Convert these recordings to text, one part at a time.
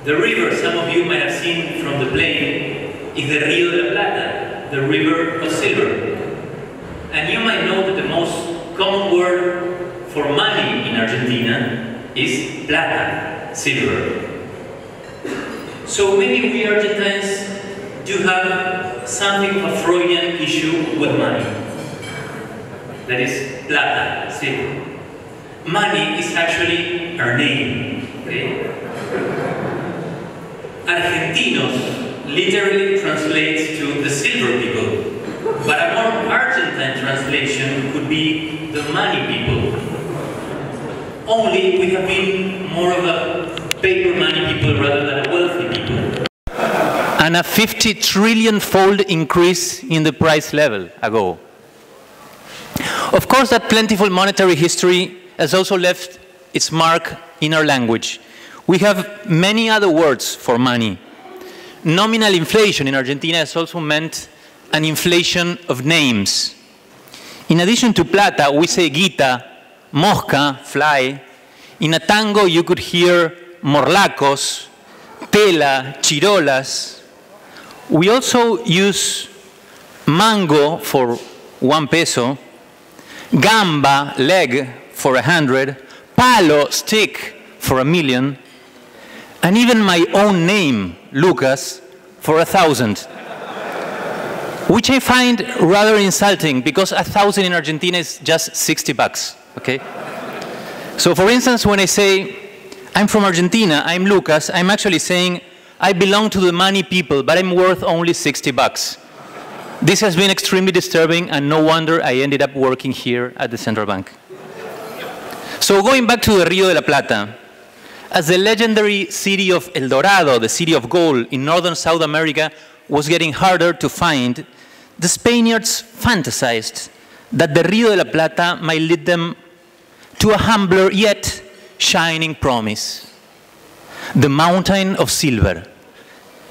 The river, some of you might have seen from the plane, is the Río de la Plata, the river of silver. And you might know that the most common word for money in Argentina is plata, silver. So maybe we Argentines do have something of a Freudian issue with money. That is plata, silver. Money is actually our name, okay? Argentinos literally translates to the silver people, but a more Argentine translation could be the money people. Only we have been more of a paper money people rather than a wealthy people. And a 50 trillion-fold increase in the price level ago. Of course, that plentiful monetary history has also left its mark in our language. We have many other words for money. Nominal inflation in Argentina has also meant an inflation of names. In addition to plata, we say guita, mosca, fly. In a tango, you could hear morlacos, tela, chirolas. We also use mango for 1 peso, gamba, leg, for 100, palo, stick, for 1,000,000, and even my own name, Lucas, for 1,000. Which I find rather insulting, because 1,000 in Argentina is just 60 bucks, okay? So for instance, when I say, I'm from Argentina, I'm Lucas, I'm actually saying, I belong to the money people, but I'm worth only 60 bucks. This has been extremely disturbing, and no wonder I ended up working here at the central bank. So going back to the Rio de la Plata, as the legendary city of El Dorado, the city of gold in northern South America, was getting harder to find, the Spaniards fantasized that the Rio de la Plata might lead them to a humbler yet shining promise. The mountain of silver,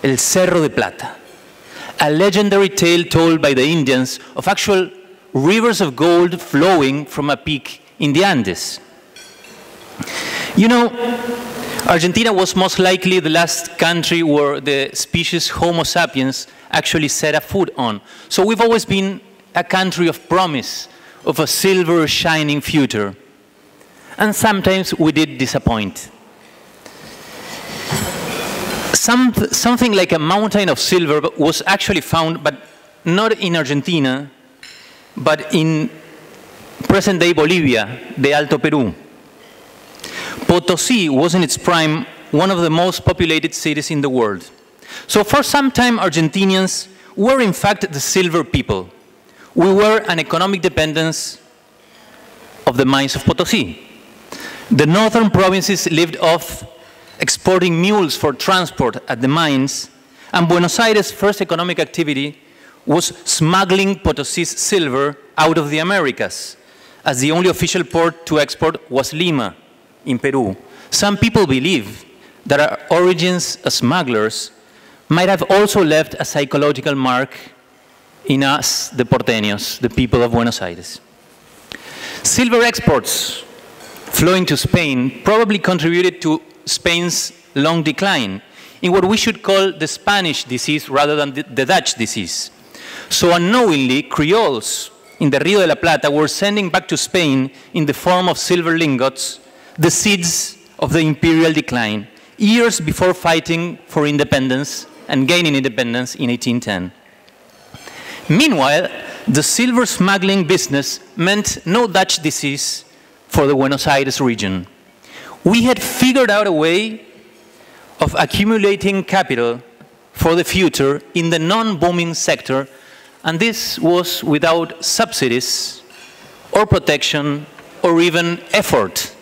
El Cerro de Plata, a legendary tale told by the Indians of actual rivers of gold flowing from a peak in the Andes. You know, Argentina was most likely the last country where the species Homo sapiens actually set a foot on. So we've always been a country of promise, of a silver shining future. And sometimes we did disappoint. Something like a mountain of silver was actually found, but not in Argentina, but in present-day Bolivia, the Alto Peru. Potosí was in its prime one of the most populated cities in the world. So for some time, Argentinians were in fact the silver people. We were an economic dependence of the mines of Potosí. The northern provinces lived off exporting mules for transport at the mines, and Buenos Aires' first economic activity was smuggling Potosí's silver out of the Americas, as the only official port to export was Lima in Peru. Some people believe that our origins as smugglers might have also left a psychological mark in us, the porteños, the people of Buenos Aires. Silver exports flowing to Spain probably contributed to Spain's long decline in what we should call the Spanish disease rather than the Dutch disease. So unknowingly, Creoles in the Rio de la Plata were sending back to Spain in the form of silver lingots the seeds of the imperial decline, years before fighting for independence and gaining independence in 1810. Meanwhile, the silver smuggling business meant no Dutch disease for the Buenos Aires region. We had figured out a way of accumulating capital for the future in the non-booming sector, and this was without subsidies or protection or even effort.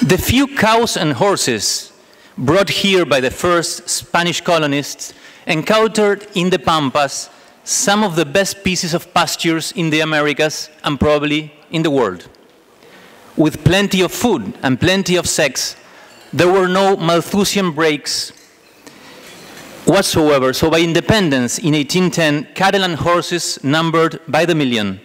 The few cows and horses brought here by the first Spanish colonists encountered in the Pampas some of the best pieces of pastures in the Americas and probably in the world. With plenty of food and plenty of sex, there were no Malthusian breaks whatsoever. So by independence in 1810, cattle and horses numbered by the million.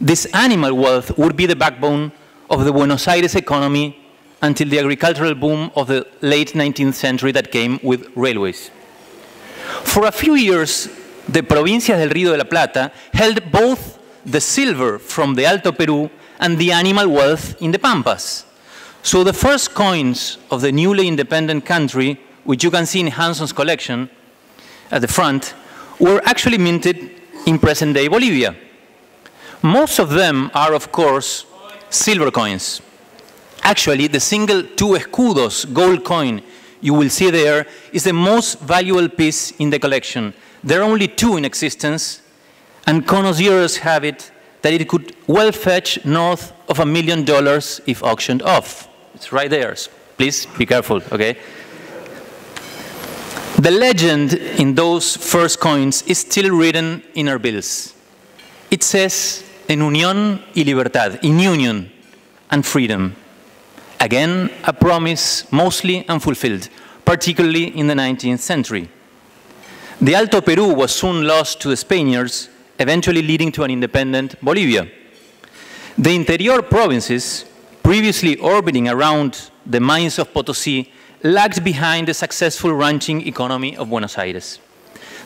This animal wealth would be the backbone of the Buenos Aires economy until the agricultural boom of the late 19th century that came with railways. For a few years, the provincias del Río de la Plata held both the silver from the Alto Perú and the animal wealth in the Pampas. So the first coins of the newly independent country, which you can see in Janson's collection at the front, were actually minted in present-day Bolivia. Most of them are, of course, silver coins. Actually, the single 2 escudos gold coin you will see there is the most valuable piece in the collection. There are only 2 in existence, and connoisseurs have it that it could well fetch north of $1 million if auctioned off. It's right there. So please be careful, okay? The legend in those first coins is still written in our bills. It says, en unión y libertad, in union and freedom. Again, a promise mostly unfulfilled, particularly in the 19th century. The Alto Perú was soon lost to the Spaniards, eventually leading to an independent Bolivia. The interior provinces, previously orbiting around the mines of Potosí, lagged behind the successful ranching economy of Buenos Aires.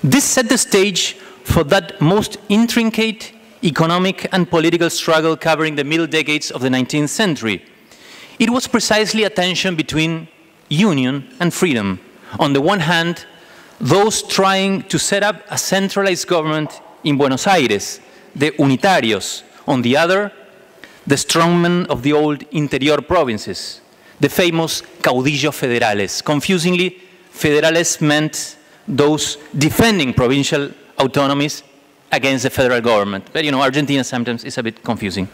This set the stage for that most intricate economic and political struggle covering the middle decades of the 19th century. It was precisely a tension between union and freedom. On the one hand, those trying to set up a centralized government in Buenos Aires, the unitarios. On the other, the strongmen of the old interior provinces, the famous caudillos federales. Confusingly, federales meant those defending provincial autonomies against the federal government. But you know, Argentina sometimes is a bit confusing.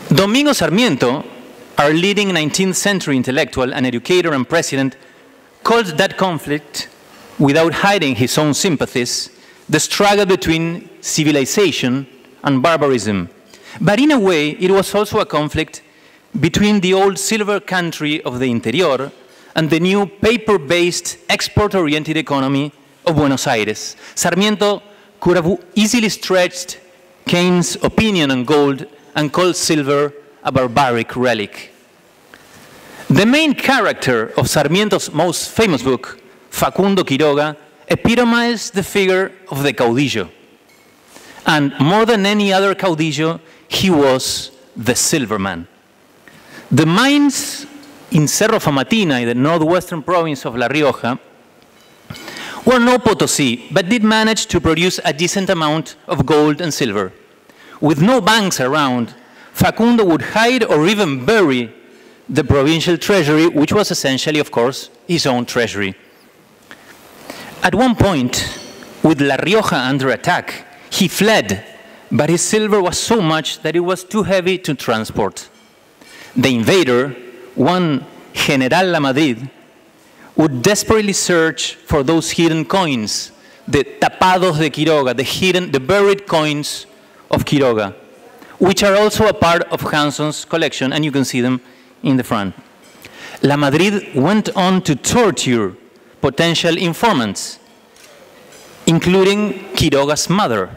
Domingo Sarmiento, our leading 19th century intellectual, an educator and president, called that conflict, without hiding his own sympathies, the struggle between civilization and barbarism. But in a way, it was also a conflict between the old silver country of the interior and the new paper-based, export-oriented economy of Buenos Aires. Sarmiento could have easily stretched Keynes' opinion on gold and called silver a barbaric relic. The main character of Sarmiento's most famous book, Facundo Quiroga, epitomized the figure of the caudillo. And more than any other caudillo, he was the silverman. The mines in Cerro Famatina, in the northwestern province of La Rioja, were no Potosí, but did manage to produce a decent amount of gold and silver. With no banks around, Facundo would hide or even bury the provincial treasury, which was essentially, of course, his own treasury. At one point, with La Rioja under attack, he fled, but his silver was so much that it was too heavy to transport. The invader, one General La Madrid, would desperately search for those hidden coins, the tapados de Quiroga, the buried coins of Quiroga, which are also a part of Janson's collection, and you can see them in the front. La Madrid went on to torture potential informants, including Quiroga's mother.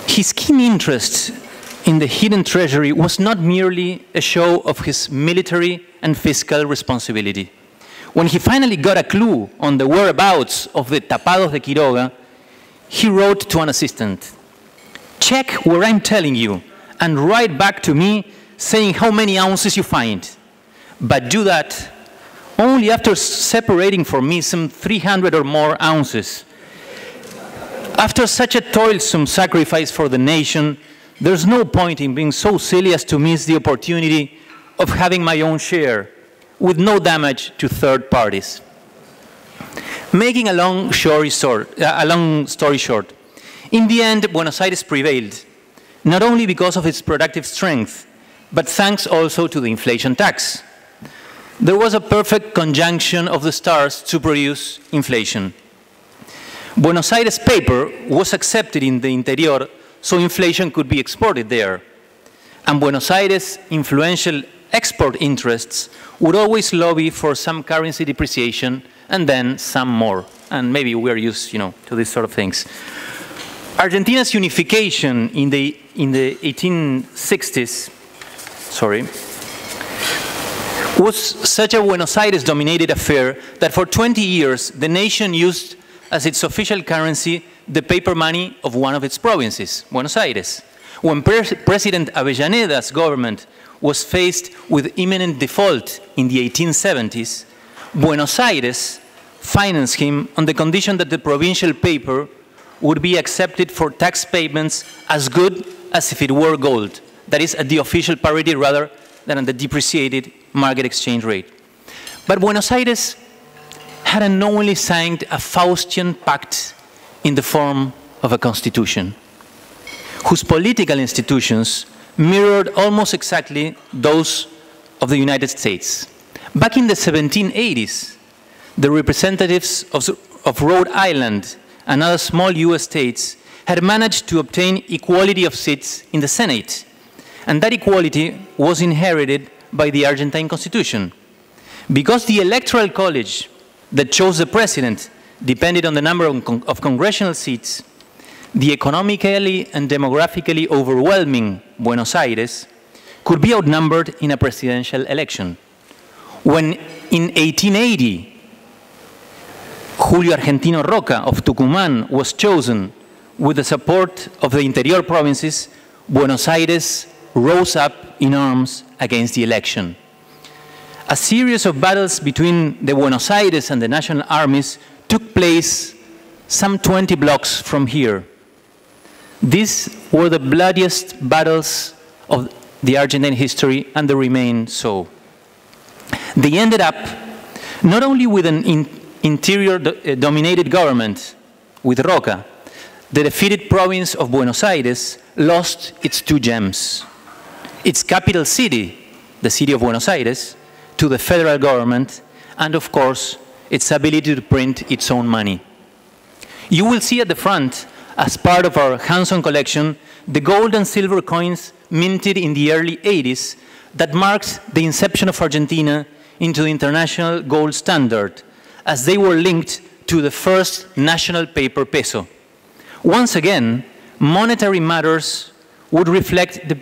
His keen interest in the hidden treasury was not merely a show of his military and fiscal responsibility. When he finally got a clue on the whereabouts of the tapados de Quiroga, he wrote to an assistant, "Check where I'm telling you and write back to me saying how many ounces you find. But do that only after separating for me some 300 or more ounces. After such a toilsome sacrifice for the nation, there's no point in being so silly as to miss the opportunity of having my own share with no damage to third parties." Making a long story short, in the end, Buenos Aires prevailed, not only because of its productive strength, but thanks also to the inflation tax. There was a perfect conjunction of the stars to produce inflation. Buenos Aires paper was accepted in the interior, so inflation could be exported there. And Buenos Aires' influential export interests would always lobby for some currency depreciation and then some more. And maybe we're used, to these sort of things. Argentina's unification in the 1860s, was such a Buenos Aires-dominated affair that for 20 years, the nation used as its official currency the paper money of one of its provinces, Buenos Aires. When President Avellaneda's government was faced with imminent default in the 1870s, Buenos Aires financed him on the condition that the provincial paper would be accepted for tax payments as good as if it were gold, that is, at the official parity rather than at the depreciated market exchange rate. But Buenos Aires had unknowingly signed a Faustian pact in the form of a constitution, whose political institutions mirrored almost exactly those of the United States. Back in the 1780s, the representatives of Rhode Island and other small US states had managed to obtain equality of seats in the Senate, and that equality was inherited by the Argentine Constitution. Because the Electoral College that chose the president depended on the number of congressional seats, the economically and demographically overwhelming Buenos Aires could be outnumbered in a presidential election. When in 1880, Julio Argentino Roca of Tucumán was chosen with the support of the interior provinces, Buenos Aires rose up in arms against the election. A series of battles between the Buenos Aires and the national armies took place some 20 blocks from here. These were the bloodiest battles of the Argentine history, and they remain so. They ended up not only with an interior-dominated government, with Roca. The defeated province of Buenos Aires lost its two gems: its capital city, the city of Buenos Aires, to the federal government, and of course, its ability to print its own money. You will see at the front, as part of our Janson collection, the gold and silver coins minted in the early 80s that marked the inception of Argentina into the international gold standard, as they were linked to the first national paper peso. Once again, monetary matters would reflect the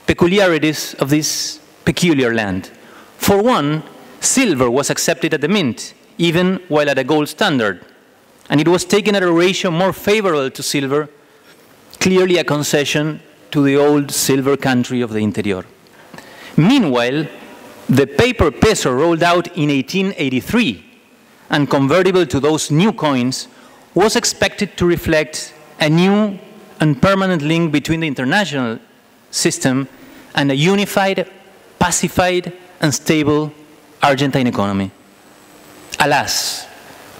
peculiarities of this peculiar land. For one, silver was accepted at the mint, even while at a gold standard, and it was taken at a ratio more favorable to silver, clearly a concession to the old silver country of the interior. Meanwhile, the paper peso rolled out in 1883 and convertible to those new coins was expected to reflect a new and permanent link between the international system and a unified, pacified, and stable Argentine economy. Alas,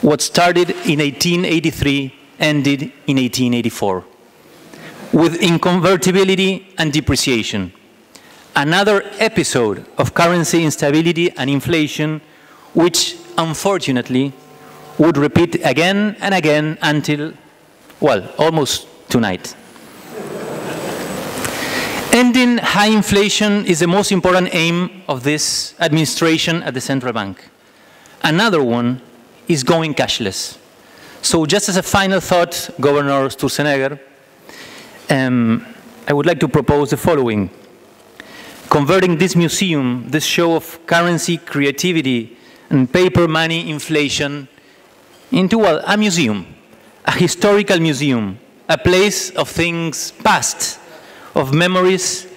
what started in 1883 ended in 1884, with inconvertibility and depreciation. Another episode of currency instability and inflation, which unfortunately would repeat again and again until, well, almost tonight. Ending high inflation is the most important aim of this administration at the central bank. Another one is going cashless. So just as a final thought, Governor Sturzenegger, I would like to propose the following. Converting this museum, this show of currency, creativity, and paper money inflation into, well, a museum, a historical museum, a place of things past, of memories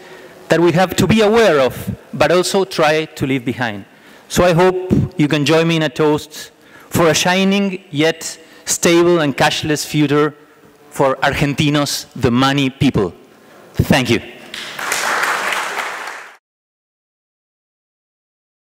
that we have to be aware of, but also try to leave behind. So I hope you can join me in a toast for a shining yet stable and cashless future for Argentinos, the money people. Thank you.